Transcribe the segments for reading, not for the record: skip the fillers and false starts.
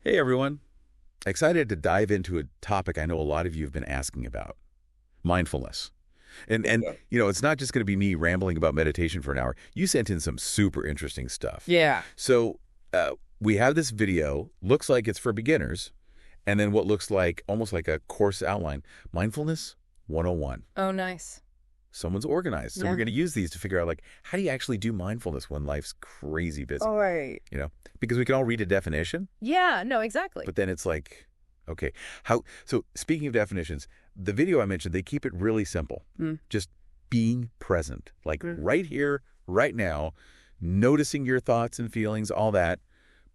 Hey everyone. Excited to dive into a topic I know a lot of you have been asking about, mindfulness. And Yeah. it's not just going to be me rambling about meditation for an hour. You sent in some super interesting stuff. Yeah. So we have this video, looks like it's for beginners, and then what looks like almost like a course outline, Mindfulness 101. Oh, nice. Someone's organized. So Yeah. we're going to use these to figure out, like, how do you actually do mindfulness when life's crazy busy? All right. Because we can all read a definition. Yeah, no, exactly. But then it's like, okay, so speaking of definitions, the video I mentioned, they keep it really simple. Just being present, like right here, right now, noticing your thoughts and feelings, all that,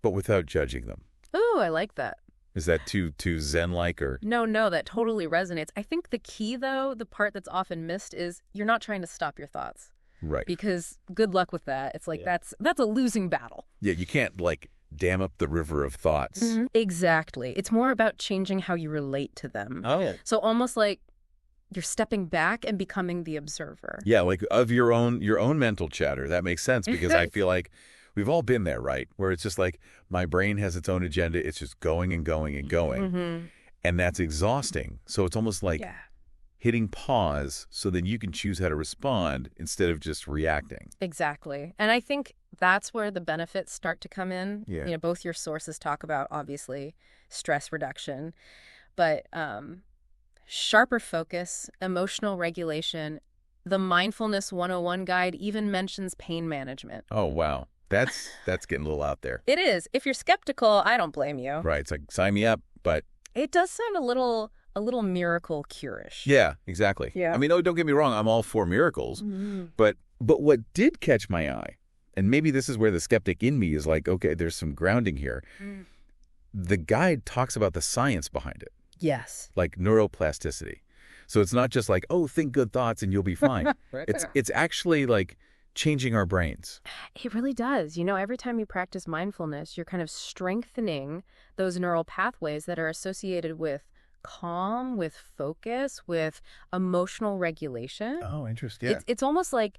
but without judging them. Oh, I like that. Is that too Zen-like or? No, that totally resonates. I think the key, though, the part that's often missed is you're not trying to stop your thoughts. Right. Because good luck with that. It's like that's a losing battle. Yeah, you can't, like, dam up the river of thoughts. Exactly. It's more about changing how you relate to them. Oh. So almost like you're stepping back and becoming the observer. Yeah, like of your own mental chatter. That makes sense because I feel like we've all been there, right? Where it's just like my brain has its own agenda. It's just going and going and going. And that's exhausting. So it's almost like hitting pause so then you can choose how to respond instead of just reacting. Exactly. And I think that's where the benefits start to come in. Yeah. Both your sources talk about, obviously, stress reduction, but sharper focus, emotional regulation. The Mindfulness 101 guide even mentions pain management. Oh, wow. That's getting a little out there. It is. If you're skeptical, I don't blame you. Right. It's like, sign me up, but... It does sound a little miracle cure-ish. Yeah, exactly. Yeah. I mean, don't get me wrong. I'm all for miracles. But what did catch my eye, and maybe this is where the skeptic in me is like, okay, there's some grounding here. The guide talks about the science behind it, Yes. like neuroplasticity. So it's not just like, oh, think good thoughts and you'll be fine. It's actually like changing our brains. It really does. Every time you practice mindfulness, you're kind of strengthening those neural pathways that are associated with calm, with focus, with emotional regulation. Oh, interesting. Yeah. It's almost like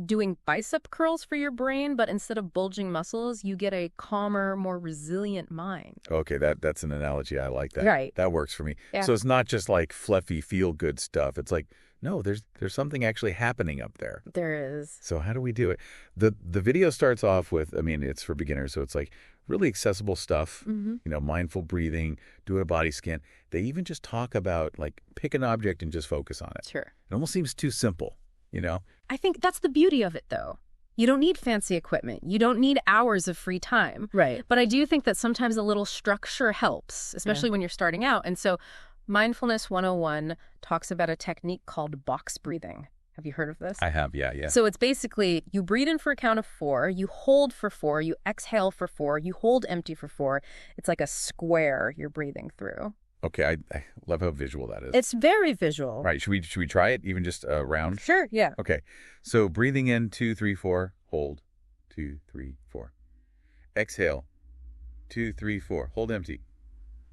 doing bicep curls for your brain, but instead of bulging muscles, you get a calmer, more resilient mind. Okay, that's an analogy. I like that. Right. That works for me. Yeah. So it's not just like fluffy, feel-good stuff. It's like, no, there's something actually happening up there. There is. So how do we do it? The video starts off with, I mean, it's for beginners, so it's like really accessible stuff, mindful breathing, do a body scan. They even just talk about, like, pick an object and just focus on it. Sure. It almost seems too simple, I think that's the beauty of it, though. You don't need fancy equipment. You don't need hours of free time. Right. But I do think that sometimes a little structure helps, especially when you're starting out. And so Mindfulness 101 talks about a technique called box breathing. Have you heard of this? I have, yeah. So it's basically you breathe in for a count of 4, you hold for 4, you exhale for 4, you hold empty for 4. It's like a square you're breathing through. Okay, I love how visual that is. It's very visual. Right, should we try it, even just a round? Sure, yeah. Okay, so breathing in, 2, 3, 4, hold, 2, 3, 4. Exhale, 2, 3, 4, hold empty,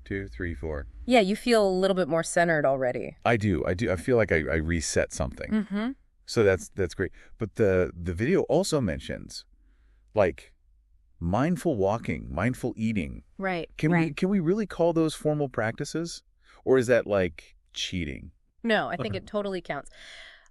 2, 3, 4. Yeah, you feel a little bit more centered already. I do. I feel like I reset something. So that's great. But the video also mentions, like, mindful walking, mindful eating. Right. Can we really call those formal practices? Or is that like cheating? No, I think it totally counts.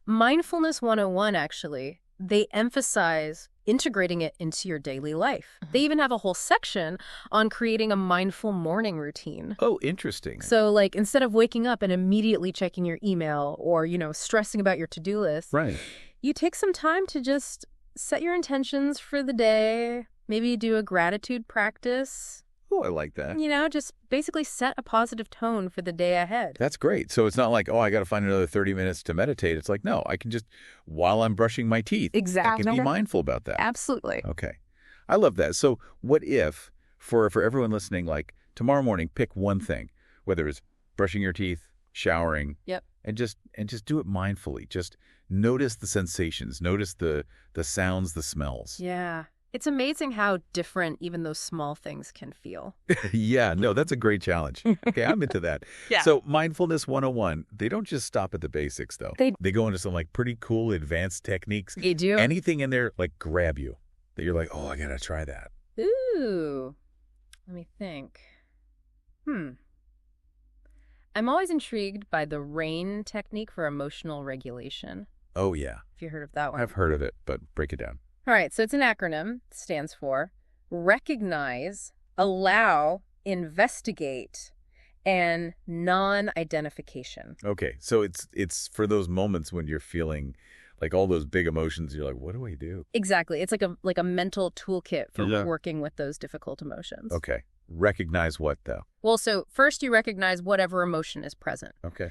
Mindfulness 101, actually, they emphasize integrating it into your daily life. They even have a whole section on creating a mindful morning routine. Oh, interesting. So, like, instead of waking up and immediately checking your email or, stressing about your to-do list, Right. you take some time to just set your intentions for the day, maybe do a gratitude practice. Oh, I like that. Just basically set a positive tone for the day ahead. That's great. So it's not like, oh, I got to find another 30 minutes to meditate. It's like, no, I can just, while I'm brushing my teeth, Exactly. I can be mindful about that. Absolutely. Okay. I love that. So what if, for everyone listening, like tomorrow morning, pick one thing, whether it's brushing your teeth, showering, Yep. and just do it mindfully. Just notice the sensations, notice the sounds, the smells. Yeah. It's amazing how different even those small things can feel. Yeah, no, that's a great challenge. Okay, I'm into that. Yeah. So Mindfulness 101, they don't just stop at the basics, though. They go into some like pretty cool advanced techniques. They do. Anything in there like grab you that you're like, oh, I got to try that. Ooh. Let me think. I'm always intrigued by the RAIN technique for emotional regulation. Oh, yeah. If you heard of that one. I've heard of it, but break it down. All right, so it's an acronym. It stands for recognize, allow, investigate, and non-identification. Okay, so it's for those moments when you're feeling like all those big emotions, you're like, what do I do? Exactly. It's like a mental toolkit for working with those difficult emotions. Okay. Recognize what, though? Well, so first you recognize whatever emotion is present. Okay.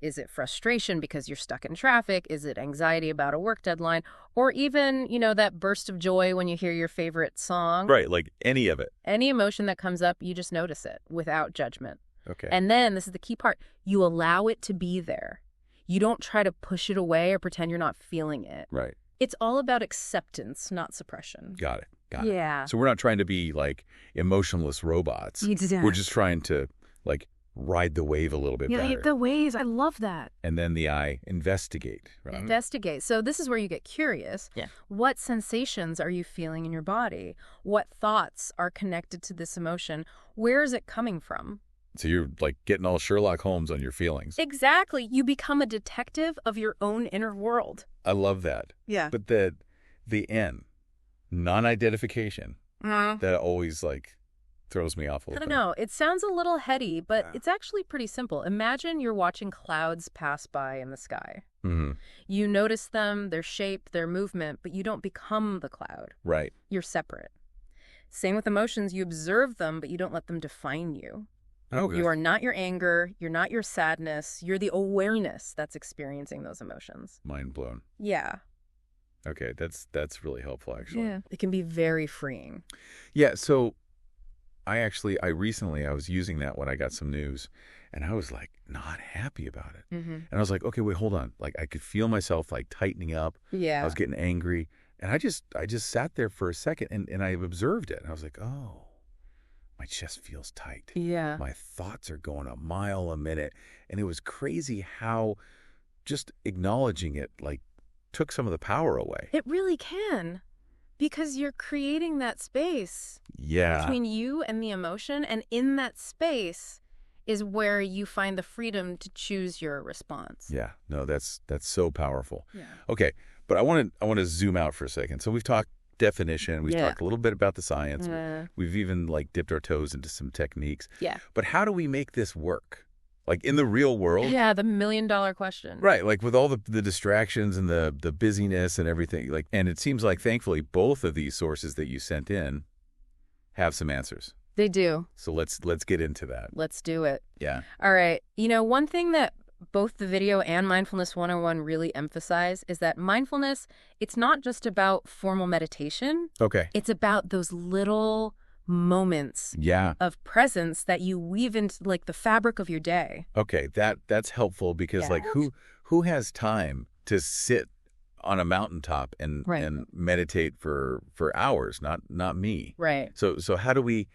Is it frustration because you're stuck in traffic? Is it anxiety about a work deadline? Or even, that burst of joy when you hear your favorite song? Right, like any of it. Any emotion that comes up, you just notice it without judgment. Okay. And then, this is the key part, you allow it to be there. You don't try to push it away or pretend you're not feeling it. Right. It's all about acceptance, not suppression. Got it. Yeah. So we're not trying to be like emotionless robots. Exactly. We're just trying to like ride the wave a little bit better. Yeah, the waves. I love that. And then the I, investigate. Right? Investigate. So this is where you get curious. Yeah. What sensations are you feeling in your body? What thoughts are connected to this emotion? Where is it coming from? So you're like getting all Sherlock Holmes on your feelings. Exactly. You become a detective of your own inner world. I love that. Yeah. But the N, non-identification, that always like throws me off a little bit. I don't know. It sounds a little heady, but it's actually pretty simple. Imagine you're watching clouds pass by in the sky. Mm-hmm. You notice them, their shape, their movement, but you don't become the cloud. Right. You're separate. Same with emotions. You observe them, but you don't let them define you. Okay. You are not your anger. You're not your sadness. You're the awareness that's experiencing those emotions. Mind blown. Yeah. Okay, that's really helpful, actually. Yeah. It can be very freeing. Yeah, so I recently was using that when I got some news, and I was like not happy about it. Mm-hmm. And I was like, okay, wait, hold on. Like I could feel myself like tightening up. Yeah. I was getting angry, and I just sat there for a second and I observed it. And I was like, oh, my chest feels tight. Yeah. My thoughts are going a mile a minute. And it was crazy how just acknowledging it like took some of the power away. It really can. Because you're creating that space between you and the emotion. And in that space is where you find the freedom to choose your response. Yeah. No, that's so powerful. Yeah. Okay. But I want to zoom out for a second. So we've talked definition. We've talked a little bit about the science. We've even like dipped our toes into some techniques. Yeah. But how do we make this work? Like in the real world? Yeah, the $1 million question. Right, like with all the distractions and the busyness and everything. Like, and it seems like, thankfully, both of these sources that you sent in have some answers. They do. So let's get into that. Let's do it. Yeah. All right. One thing that both the video and Mindfulness 101 really emphasize is that mindfulness, it's not just about formal meditation. Okay. It's about those little moments of presence that you weave into like the fabric of your day. Okay, that's helpful because like who has time to sit on a mountaintop and meditate for hours? Not me. Right. So how do we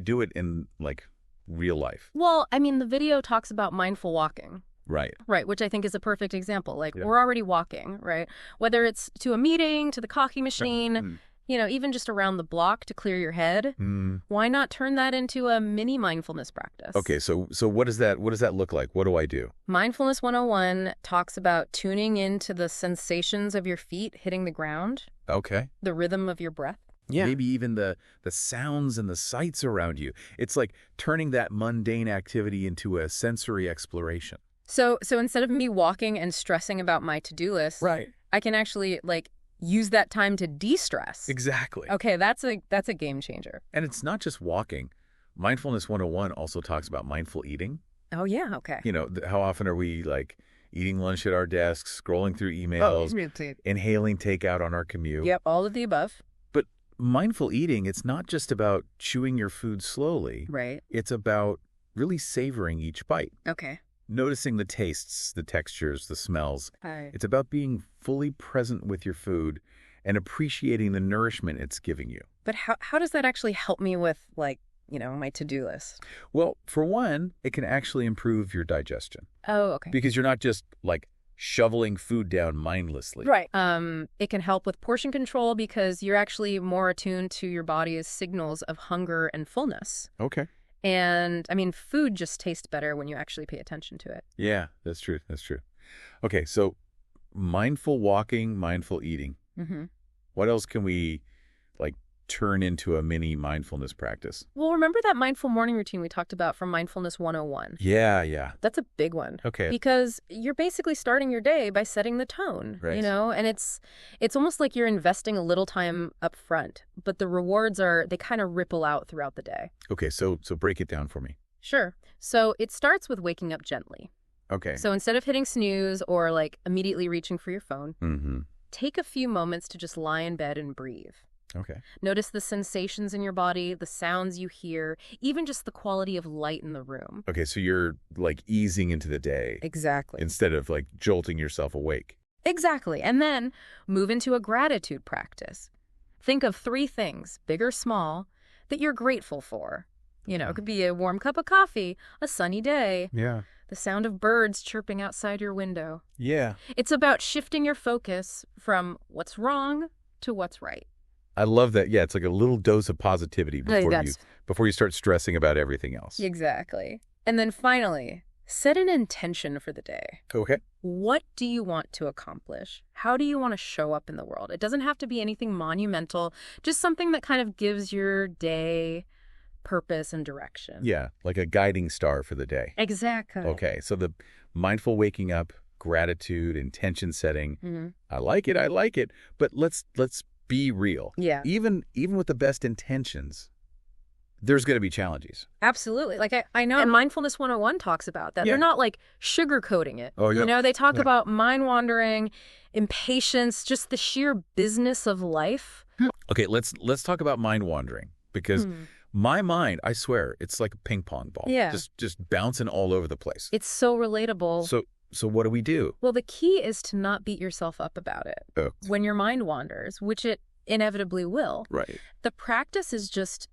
do it in like real life? Well, I mean, the video talks about mindful walking. Right. Right, which I think is a perfect example. Like we're already walking, right? Whether it's to a meeting, to the coffee machine, even just around the block to clear your head. Why not turn that into a mini mindfulness practice? Okay, so what does that look like? What do I do? Mindfulness 101 talks about tuning into the sensations of your feet hitting the ground. Okay. The rhythm of your breath. Yeah. Maybe even the sounds and the sights around you. It's like turning that mundane activity into a sensory exploration. So instead of me walking and stressing about my to-do list, I can actually like use that time to de-stress. Exactly. Okay, that's a game changer. And it's not just walking. Mindfulness 101 also talks about mindful eating. Oh, yeah, okay. How often are we like eating lunch at our desks, scrolling through emails, inhaling takeout on our commute? Yep, all of the above. But mindful eating, it's not just about chewing your food slowly. Right. It's about really savoring each bite. Okay. Noticing the tastes, the textures, the smells. Right. It's about being fully present with your food and appreciating the nourishment it's giving you. But how does that actually help me with, like, my to-do list? Well, for one, it can actually improve your digestion. Oh, okay. Because you're not just, like, shoveling food down mindlessly. Right. It can help with portion control because you're actually more attuned to your body's signals of hunger and fullness. Okay. And, I mean, food just tastes better when you actually pay attention to it. Yeah, that's true. That's true. Okay, so mindful walking, mindful eating. Mm-hmm. What else can we, like, turn into a mini mindfulness practice? Well, remember that mindful morning routine we talked about from Mindfulness 101? Yeah. That's a big one. Okay. Because you're basically starting your day by setting the tone, Right. you know? And it's almost like you're investing a little time up front, but the rewards they kind of ripple out throughout the day. Okay, so break it down for me. Sure. So it starts with waking up gently. Okay. So instead of hitting snooze or like immediately reaching for your phone, Mm-hmm. take a few moments to just lie in bed and breathe. Okay. Notice the sensations in your body, the sounds you hear, even just the quality of light in the room. Okay, so you're, like, easing into the day Exactly. instead of, like, jolting yourself awake. Exactly. And then move into a gratitude practice. Think of 3 things, big or small, that you're grateful for. You know, it could be a warm cup of coffee, a sunny day, Yeah. the sound of birds chirping outside your window. Yeah. It's about shifting your focus from what's wrong to what's right. I love that. Yeah, it's like a little dose of positivity That's- before you start stressing about everything else. Exactly. And then finally, set an intention for the day. Okay. What do you want to accomplish? How do you want to show up in the world? It doesn't have to be anything monumental, just something that kind of gives your day purpose and direction. Yeah, like a guiding star for the day. Exactly. Okay, so the mindful waking up, gratitude, intention setting. Mm-hmm. I like it. But let's be real. Yeah. Even with the best intentions, there's going to be challenges. Absolutely. Like I know, and Mindfulness 101 talks about that. Yeah. They're not like sugarcoating it. Oh, yeah. You know, they talk Yeah. about mind wandering, impatience, just the sheer business of life. Okay, let's talk about mind wandering because my mind, I swear, it's like a ping pong ball. Yeah. Just bouncing all over the place. It's so relatable. So what do we do? Well, the key is to not beat yourself up about it Oh, when your mind wanders, which it inevitably will. right. The practice is just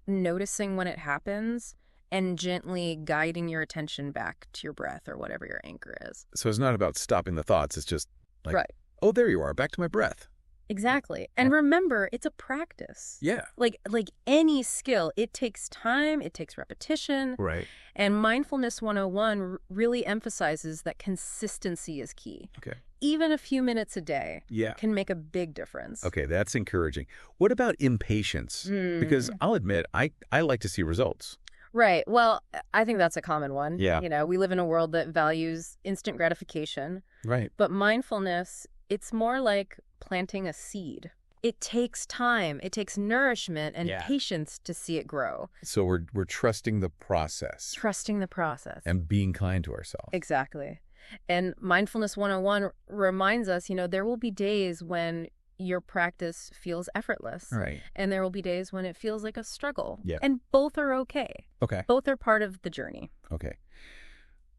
noticing when it happens and gently guiding your attention back to your breath or whatever your anchor is. So it's not about stopping the thoughts. It's just like, Right. oh, there you are, back to my breath. Exactly. And remember, it's a practice. Yeah. Like any skill, it takes time, it takes repetition. Right. And Mindfulness 101 really emphasizes that consistency is key. Okay. Even a few minutes a day Yeah. can make a big difference. Okay, that's encouraging. What about impatience? Because I'll admit, I like to see results. Right. Well, I think that's a common one. Yeah. You know, we live in a world that values instant gratification. Right. But mindfulness, it's more like planting a seed. It takes time. It takes nourishment and patience to see it grow. So we're trusting the process Trusting the process. and being kind to ourselves. Exactly. And Mindfulness 101 reminds us, you know, there will be days when your practice feels effortless. Right. And there will be days when it feels like a struggle. Yeah. And both are okay. Okay. Both are part of the journey. Okay.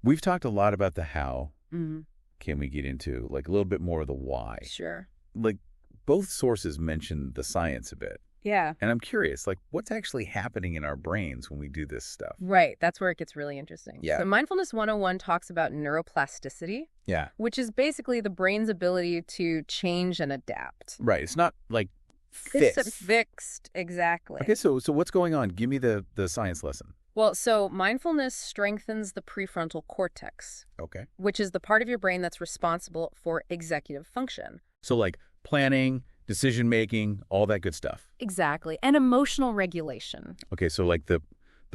We've talked a lot about the how. Mm-hmm. Can we get into like a little bit more of the why? Sure. Like both sources mention the science a bit. Yeah. And I'm curious, like what's actually happening in our brains when we do this stuff? Right. That's where it gets really interesting. Yeah. So Mindfulness 101 talks about neuroplasticity, Yeah. which is basically the brain's ability to change and adapt. Right. It's not like It's fixed. fixed. Exactly. Okay, so what's going on? Give me the science lesson. Well, so mindfulness strengthens the prefrontal cortex, Okay. which is the part of your brain that's responsible for executive function. So like planning, decision making, all that good stuff. Exactly. And emotional regulation. Okay, so like the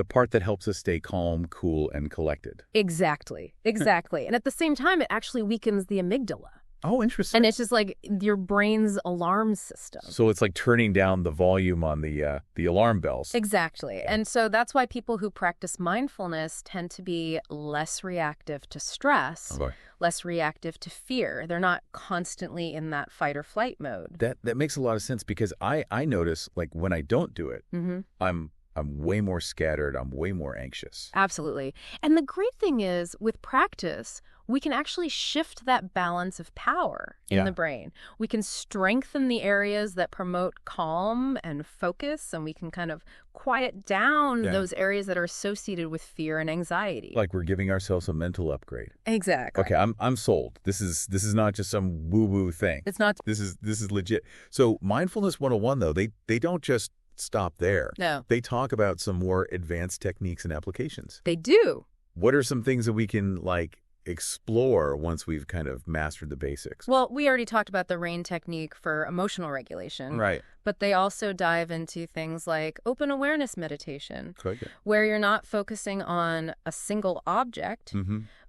part that helps us stay calm, cool, and collected. Exactly. Exactly. And at the same time, it actually weakens the amygdala. Oh, interesting. And it's just like your brain's alarm system. So it's like turning down the volume on the alarm bells. Exactly. And so that's why people who practice mindfulness tend to be less reactive to stress, Okay. less reactive to fear. They're not constantly in that fight or flight mode. That makes a lot of sense because I notice like when I don't do it, Mm-hmm. I'm I'm way more scattered. I'm way more anxious. Absolutely. And the great thing is, with practice, we can actually shift that balance of power in the brain. We can strengthen the areas that promote calm and focus, and we can kind of quiet down those areas that are associated with fear and anxiety. Like we're giving ourselves a mental upgrade. Exactly. Okay, I'm sold. This is not just some woo-woo thing. It's not. This is legit. So Mindfulness 101, though, they don't just stop there. No. They talk about some more advanced techniques and applications. They do. What are some things that we can, like, explore once we've kind of mastered the basics? Well, we already talked about the RAIN technique for emotional regulation. Right. But they also dive into things like open awareness meditation, Okay. where you're not focusing on a single object,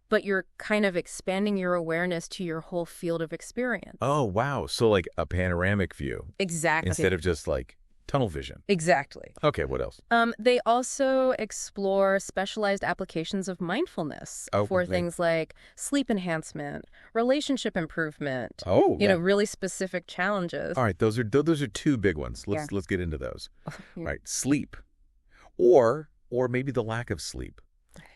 but you're kind of expanding your awareness to your whole field of experience. Oh, wow. So like a panoramic view. Exactly. Instead of just like tunnel vision. Exactly. Okay, what else? They also explore specialized applications of mindfulness for things like sleep enhancement, relationship improvement, really specific challenges. All right, those are two big ones. Let's get into those. Right, sleep. Or maybe the lack of sleep.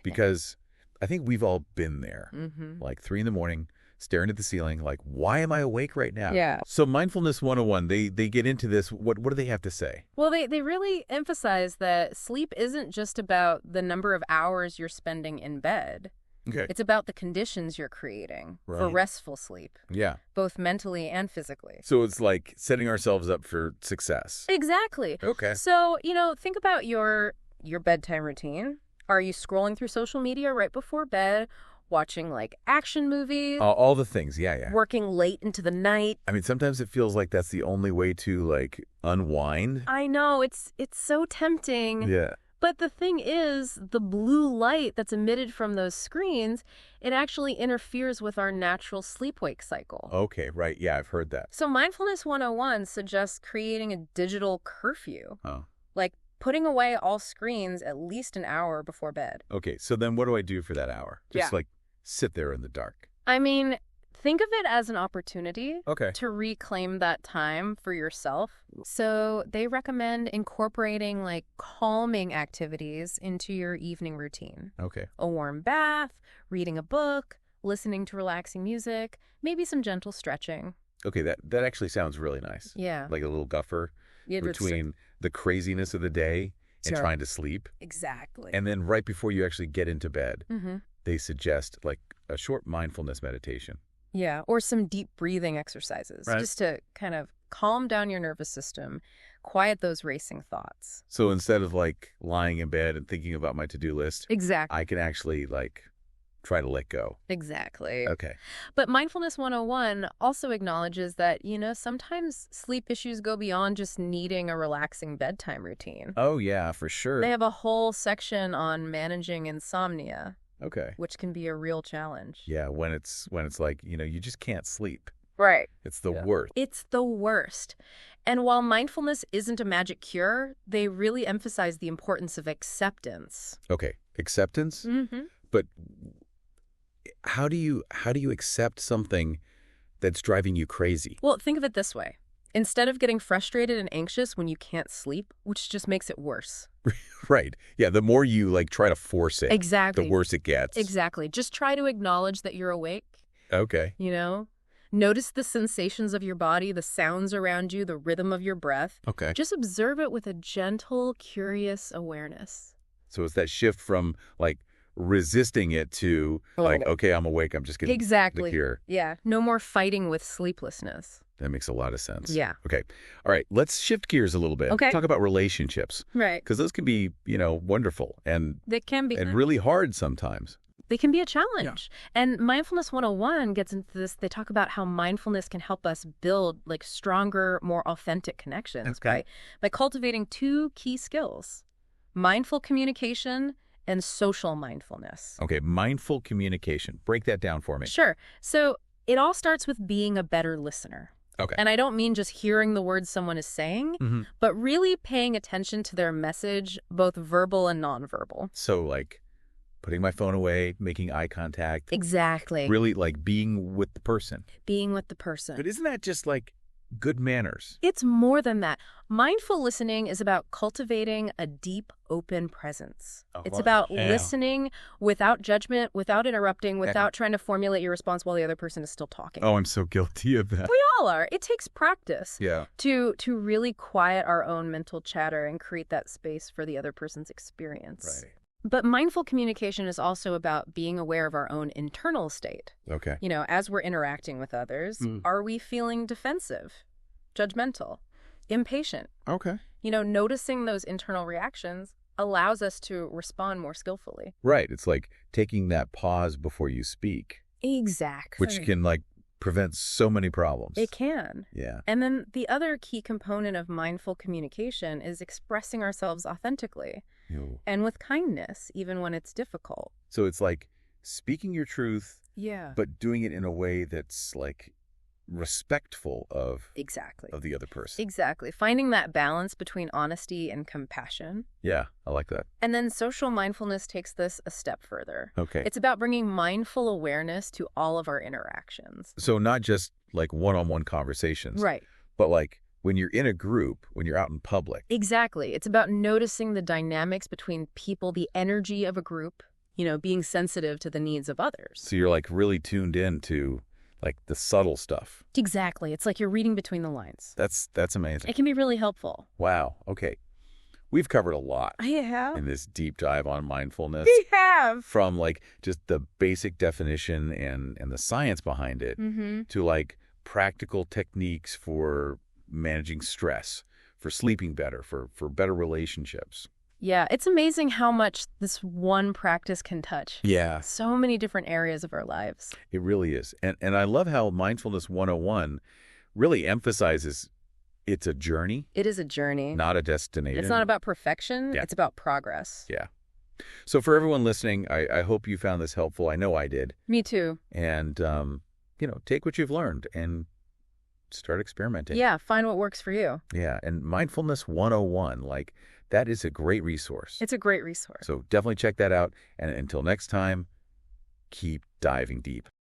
Because I think we've all been there. Like 3 a.m, staring at the ceiling, like, why am I awake right now? Yeah. So Mindfulness 101, they get into this. What do they have to say? Well, they really emphasize that sleep isn't just about the number of hours you're spending in bed. Okay. It's about the conditions you're creating for restful sleep. Yeah. Both mentally and physically. So it's like setting ourselves up for success. Exactly. Okay. So, think about your bedtime routine. Are you scrolling through social media right before bed? Watching like action movies, all the things, yeah. Working late into the night. I mean, sometimes it feels like that's the only way to like unwind. I know, it's so tempting. Yeah. But the thing is, the blue light that's emitted from those screens, it actually interferes with our natural sleep-wake cycle. Okay, right. Yeah, I've heard that. So Mindfulness 101 suggests creating a digital curfew. Oh. Like putting away all screens at least an hour before bed. Okay, so then what do I do for that hour? Just like sit there in the dark. I mean, think of it as an opportunity to reclaim that time for yourself. So they recommend incorporating like calming activities into your evening routine. Okay. A warm bath, reading a book, listening to relaxing music, maybe some gentle stretching. Okay, that actually sounds really nice. Yeah. Like a little buffer between the craziness of the day and trying to sleep. Exactly. And then right before you actually get into bed, they suggest like a short mindfulness meditation. Yeah, or some deep breathing exercises just to kind of calm down your nervous system, quiet those racing thoughts. So instead of like lying in bed and thinking about my to-do list, exactly, I can actually like try to let go. Exactly. Okay. But Mindfulness 101 also acknowledges that, sometimes sleep issues go beyond just needing a relaxing bedtime routine. Oh, yeah, for sure. They have a whole section on managing insomnia. Okay. Which can be a real challenge. Yeah, when it's like, you just can't sleep. Right. It's the worst. It's the worst. And while mindfulness isn't a magic cure, they really emphasize the importance of acceptance. Okay. Acceptance? But how do you accept something that's driving you crazy? Well, think of it this way. Instead of getting frustrated and anxious when you can't sleep, which just makes it worse. Right. Yeah, the more you like try to force it, exactly, the worse it gets. Exactly. Just try to acknowledge that you're awake. Okay. Notice the sensations of your body, the sounds around you, the rhythm of your breath. Okay. Just observe it with a gentle, curious awareness. So it's that shift from like resisting it to like, okay, I'm awake, I'm just getting the cure. Yeah. No more fighting with sleeplessness. That makes a lot of sense. Yeah. Okay. All right. Let's shift gears a little bit. Okay. Talk about relationships. Right. Because those can be, wonderful and they can be and really hard sometimes. They can be a challenge. Yeah. And Mindfulness 101 gets into this. They talk about how mindfulness can help us build like stronger, more authentic connections by cultivating 2 key skills: mindful communication and social mindfulness. Okay. Mindful communication. Break that down for me. Sure. So it all starts with being a better listener. Okay. And I don't mean just hearing the words someone is saying, but really paying attention to their message, both verbal and nonverbal. So like putting my phone away, making eye contact. Exactly. Really like being with the person. Being with the person. But isn't that just like good manners. It's more than that. Mindful listening is about cultivating a deep, open presence. Oh, It's about yeah. listening without judgment, without interrupting, without trying to formulate your response while the other person is still talking. Oh, I'm so guilty of that. We all are. It takes practice Yeah. to really quiet our own mental chatter and create that space for the other person's experience. Right. But mindful communication is also about being aware of our own internal state. Okay. You know, as we're interacting with others, are we feeling defensive, judgmental, impatient? Okay. You know, noticing those internal reactions allows us to respond more skillfully. Right. It's like taking that pause before you speak, Exactly. which can prevent so many problems. It can. Yeah. And then the other key component of mindful communication is expressing ourselves authentically Ew. and with kindness, even when it's difficult. So it's like speaking your truth, Yeah. but doing it in a way that's respectful of Exactly. the other person. Exactly. Finding that balance between honesty and compassion. Yeah, I like that. And then social mindfulness takes this a step further. Okay. It's about bringing mindful awareness to all of our interactions. So not just one-on-one conversations, Right. but when you're in a group, when you're out in public. Exactly. It's about noticing the dynamics between people, the energy of a group, you know, being sensitive to the needs of others. So you're really tuned in to the subtle stuff. Exactly. It's like you're reading between the lines. That's amazing. It can be really helpful. Wow. Okay. We've covered a lot I have. in this deep dive on mindfulness. We have. From just the basic definition and the science behind it to practical techniques for managing stress, for sleeping better, for better relationships. Yeah, it's amazing how much this one practice can touch. Yeah. So many different areas of our lives. It really is. And I love how Mindfulness 101 really emphasizes it's a journey. It is a journey. Not a destination. It's not about perfection. Yeah. It's about progress. Yeah. So for everyone listening, I hope you found this helpful. I know I did. Me too. And, take what you've learned and start experimenting. Yeah, find what works for you. Yeah. And Mindfulness 101, that is a great resource. It's a great resource. So definitely check that out. And until next time, keep diving deep.